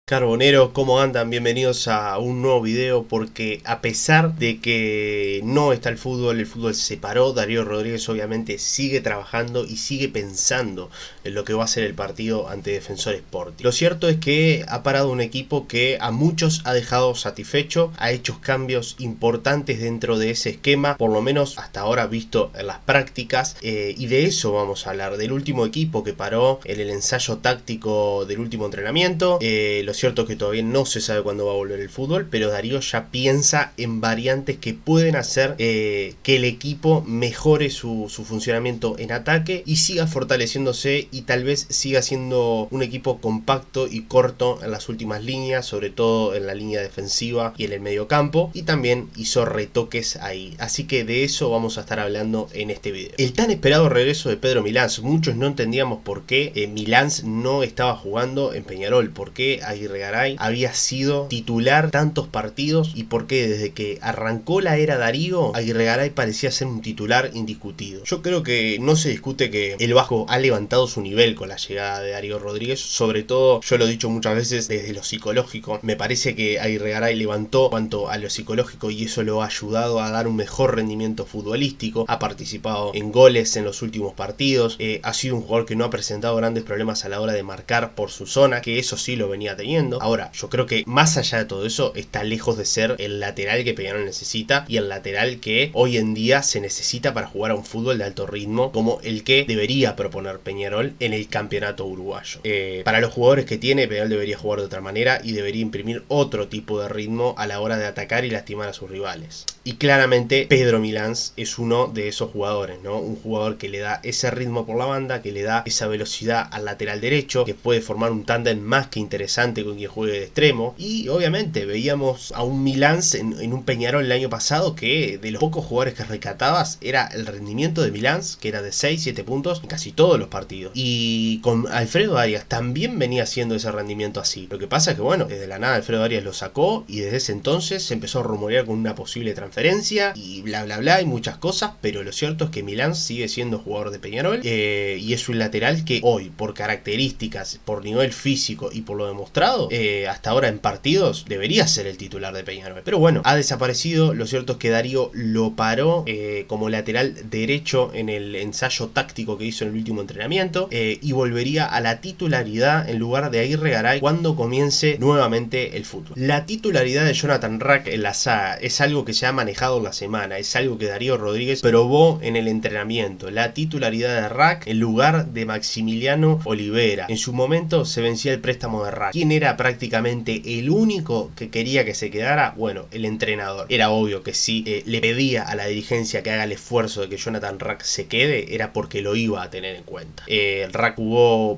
Carboneros, ¿cómo andan? Bienvenidos a un nuevo video porque a pesar de que no está el fútbol se paró, Darío Rodríguez obviamente sigue trabajando y sigue pensando en lo que va a ser el partido ante Defensor Sporting. Lo cierto es que ha parado un equipo que a muchos ha dejado satisfecho, ha hecho cambios importantes dentro de ese esquema, por lo menos hasta ahora visto en las prácticas, y de eso vamos a hablar, del último equipo que paró en el ensayo táctico del último entrenamiento. Lo cierto es que todavía no se sabe cuándo va a volver el fútbol, pero Darío ya piensa en variantes que pueden hacer que el equipo mejore su funcionamiento en ataque y siga fortaleciéndose y tal vez siga siendo un equipo compacto y corto en las últimas líneas, sobre todo en la línea defensiva y en el medio campo, y también hizo retoques ahí. Así que de eso vamos a estar hablando en este video. El tan esperado regreso de Pedro Milán. Muchos no entendíamos por qué Milán no estaba jugando en Peñarol, por qué Aguirre Garay había sido titular tantos partidos y por qué desde que arrancó la era Darío, Aguirre Garay parecía ser un titular indiscutido. Yo creo que no se discute que el Vasco ha levantado su nivel con la llegada de Darío Rodríguez, sobre todo, yo lo he dicho muchas veces, desde lo psicológico. Me parece que Aguirre Garay levantó cuanto a lo psicológico y eso lo ha ayudado a dar un mejor rendimiento futbolístico, ha participado en goles en los últimos partidos, ha sido un jugador que no ha presentado grandes problemas a la hora de marcar por su zona, que eso sí lo venía teniendo. Ahora, yo creo que más allá de todo eso, está lejos de ser el lateral que Peñarol necesita y el lateral que hoy en día se necesita para jugar a un fútbol de alto ritmo como el que debería proponer Peñarol en el campeonato uruguayo. Para los jugadores que tiene, Peñarol debería jugar de otra manera y debería imprimir otro tipo de ritmo a la hora de atacar y lastimar a sus rivales. Y claramente Pedro Milán es uno de esos jugadores, ¿no? Un jugador que le da ese ritmo por la banda, que le da esa velocidad al lateral derecho, que puede formar un tándem más que interesante con quien juegue de extremo. Y obviamente veíamos a un Milán en un Peñarol el año pasado que de los pocos jugadores que rescatabas era el rendimiento de Milán, que era de 6-7 puntos en casi todos los partidos. Y con Alfredo Arias también venía haciendo ese rendimiento así. Lo que pasa es que bueno, desde la nada Alfredo Arias lo sacó y desde ese entonces se empezó a rumorear con una posible transferencia y bla bla bla y muchas cosas, pero lo cierto es que Milán sigue siendo jugador de Peñarol y es un lateral que hoy, por características, por nivel físico y por lo demostrado, hasta ahora en partidos, debería ser el titular de Peñarol. Pero bueno, ha desaparecido. Lo cierto es que Darío lo paró como lateral derecho en el ensayo táctico que hizo en el último entrenamiento y volvería a la titularidad en lugar de Aguirre Garay cuando comience nuevamente el fútbol. La titularidad de Jonathan Rack en la saga es algo que se ha manejado en la semana, es algo que Darío Rodríguez probó en el entrenamiento. La titularidad de Rack en lugar de Maximiliano Olivera. En su momento se vencía el préstamo de Rack. ¿Quién era prácticamente el único que quería que se quedara? Bueno, el entrenador. Era obvio que si le pedía a la dirigencia que haga el esfuerzo de que Jonathan Rack se quede, era porque lo iba a tener en cuenta. Rack jugó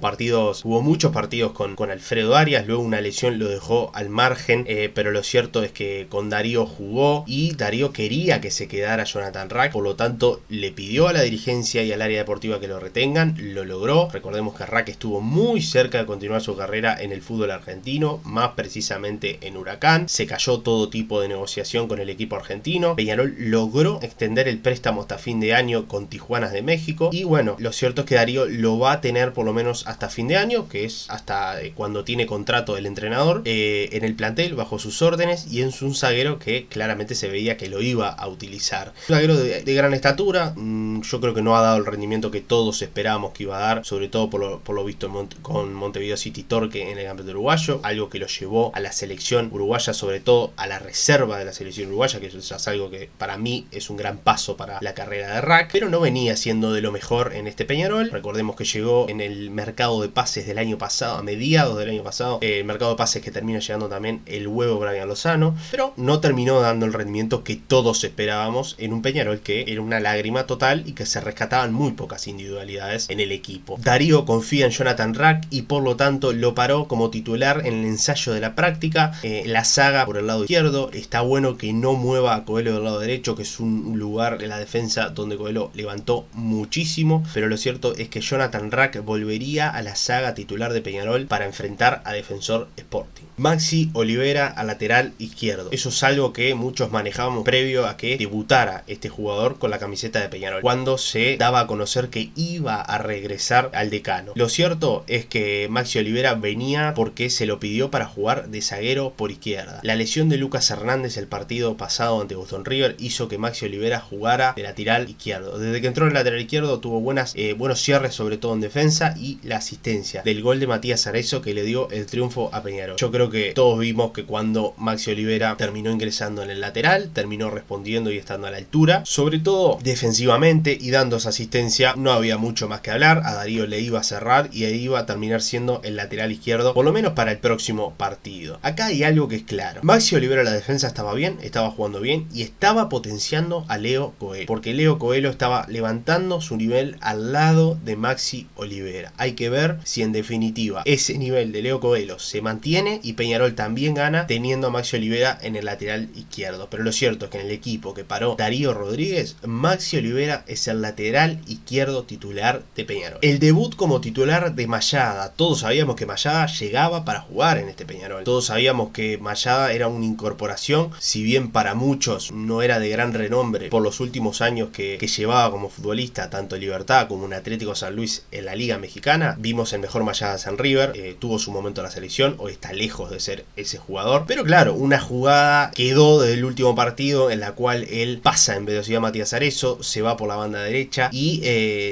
muchos partidos con Alfredo Arias, luego una lesión lo dejó al margen, pero lo cierto es que con Darío jugó y Darío quería que se quedara Jonathan Rack, por lo tanto le pidió a la dirigencia y al área deportiva que lo retengan, lo logró. Recordemos que Rack estuvo muy cerca de continuar su carrera en el fútbol argentino, más precisamente en Huracán. Se cayó todo tipo de negociación con el equipo argentino. Peñarol logró extender el préstamo hasta fin de año con Tijuanas de México y bueno, lo cierto es que Darío lo va a tener por lo menos hasta fin de año, que es hasta cuando tiene contrato el entrenador, en el plantel bajo sus órdenes, y es un zaguero que claramente se veía que lo iba a utilizar. Un zaguero de gran estatura, yo creo que no ha dado el rendimiento que todos esperábamos que iba a dar, sobre todo por lo visto con Montevideo City Torque en el campeonato uruguayo, algo que lo llevó a la selección uruguaya, sobre todo a la reserva de la selección uruguaya, que eso es algo que para mí es un gran paso para la carrera de Rack, pero no venía siendo de lo mejor en este Peñarol. Recordemos que llegó en el mercado de pases del año pasado, a mediados del año pasado, el mercado de pases que termina llegando también el huevo Brian Lozano, pero no terminó dando el rendimiento que todos esperábamos en un Peñarol que era una lágrima total y que se rescataban muy pocas individualidades en el equipo. Darío confía en Jonathan Rack y por lo tanto lo paró como titular en el ensayo de la práctica. La saga por el lado izquierdo, está bueno que no mueva a Coelho del lado derecho, que es un lugar en la defensa donde Coelho levantó muchísimo, pero lo cierto es que Jonathan Rack volvería a la saga titular de Peñarol para enfrentar a Defensor Sporting. Maxi Olivera a lateral izquierdo. Eso es algo que muchos manejábamos previo a que debutara este jugador con la camiseta de Peñarol, cuando se daba a conocer que iba a regresar al decano. Lo cierto es que Maxi Olivera venía porque se lo pidió para jugar de zaguero por izquierda. La lesión de Lucas Hernández el partido pasado ante Boston River hizo que Maxi Olivera jugara de lateral izquierdo. Desde que entró en el lateral izquierdo tuvo buenos cierres, sobre todo en defensa, y la asistencia del gol de Matías Arezzo que le dio el triunfo a Peñarol. Yo creo que todos vimos que cuando Maxi Olivera terminó ingresando en el lateral, terminó respondiendo y estando a la altura, sobre todo defensivamente y dando esa asistencia, no había mucho más que hablar. A Darío le iba a cerrar y ahí iba a terminar siendo el lateral izquierdo, por lo menos para el próximo partido. Acá hay algo que es claro: Maxi Olivera, la defensa estaba bien, estaba jugando bien y estaba potenciando a Leo Coelho, porque Leo Coelho estaba levantando su nivel al lado de Maxi Olivera. Hay que ver si en definitiva ese nivel de Leo Coelho se mantiene y Peñarol también gana teniendo a Maxi Olivera en el lateral izquierdo. Pero lo cierto es que en el equipo que paró Darío Rodríguez, Maxi Olivera es el lateral izquierdo titular de Peñarol. El debut como titular de Mayada: todos sabíamos que Mayada llegaba para jugar en este Peñarol. Todos sabíamos que Mayada era una incorporación, si bien para muchos no era de gran renombre por los últimos años que llevaba como futbolista, tanto en Libertad como en Atlético San Luis en la Liga Mexicana. Vimos el mejor Mayada en River, tuvo su momento en la selección, hoy está lejos de ser ese jugador. Pero claro, una jugada quedó del último partido en la cual él pasa en velocidad a Matías Arezzo, se va por la banda derecha y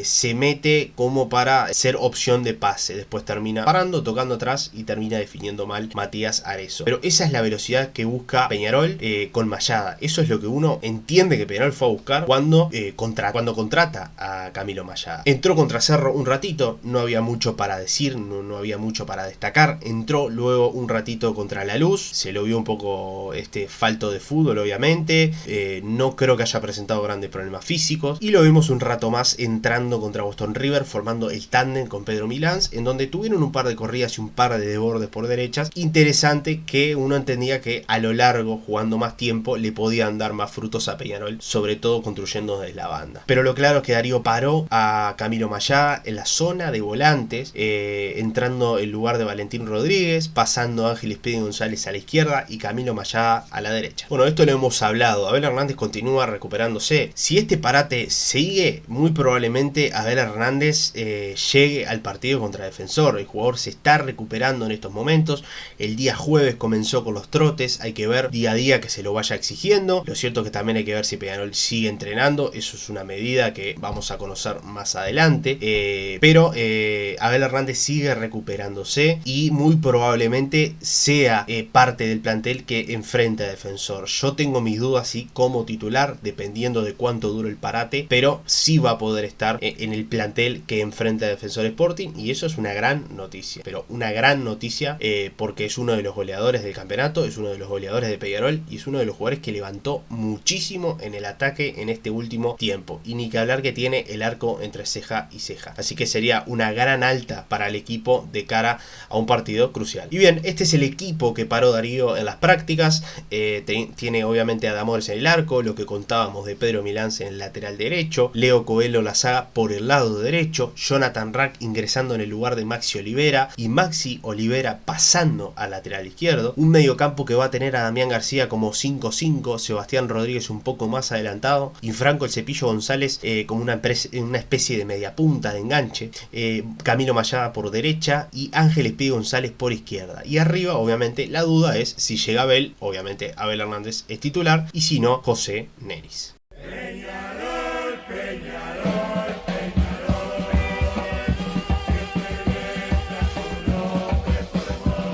se mete como para ser opción de pase. Después termina parando, tocando atrás y termina definiendo mal Matías Arezzo. Pero esa es la velocidad que busca Peñarol con Mayada. Eso es lo que uno entiende que Peñarol fue a buscar cuando contrata a Camilo Mayada. Entró contra Cerro un ratito, no había mucho para decir, no había mucho para destacar. Entró luego un ratito contra La Luz, se lo vio un poco falto de fútbol, obviamente. No creo que haya presentado grandes problemas físicos. Y lo vimos un rato más entrando contra Boston River, formando el tándem con Pedro Milans, en donde tuvieron un par de corridas y un par de desbordes por derechas. Interesante, que uno entendía que a lo largo, jugando más tiempo, le podían dar más frutos a Peñarol, sobre todo construyendo desde la banda. Pero lo claro es que Darío paró a Camilo Mayada en la zona de volantes, entrando en lugar de Valentín Rodríguez, pasando a Ángeles Pidi González a la izquierda y Camilo Mayada a la derecha. Bueno, esto lo hemos hablado. Abel Hernández continúa recuperándose. Si este parate sigue, muy probablemente Abel Hernández llegue al partido contra Defensor. El jugador se está recuperando en estos momentos. El día jueves comenzó con los trotes. Hay que ver día a día que se lo vaya exigiendo. Lo cierto es que también hay que ver si Peñarol sigue entrenando. Eso es una medida que vamos a conocer más adelante. Pero Abel Hernández sigue recuperándose y muy probablemente sea parte del plantel que enfrente a Defensor. Yo tengo mis dudas si como titular, dependiendo de cuánto dure el parate, pero sí va a poder estar en el plantel que enfrenta a Defensor Sporting, y eso es una gran noticia. Pero una gran noticia porque es uno de los goleadores del campeonato, es uno de los goleadores de Peñarol y es uno de los jugadores que levantó muchísimo en el ataque en este último tiempo. Y ni que hablar que tiene el arco entre ceja y ceja. Así que sería una gran alta para el equipo de cara a un partido crucial. Y bien, este es el equipo que paró Darío en las prácticas. Tiene obviamente a Damores en el arco, lo que contábamos de Pedro Milans en el lateral derecho, Leo Coelho la saga por el lado derecho, Jonathan Rack ingresando en el lugar de Maxi Olivera y Maxi Olivera pasando al lateral izquierdo. Un mediocampo que va a tener a Damián García como 5-5, Sebastián Rodríguez un poco más adelantado y Franco el Cepillo González como una especie de media punta de enganche, Camilo Mayada por derecha y Ángeles Pidi González por izquierda. Y arriba obviamente la duda es si llega Abel, obviamente Abel Hernández es titular, y si no, José Neris.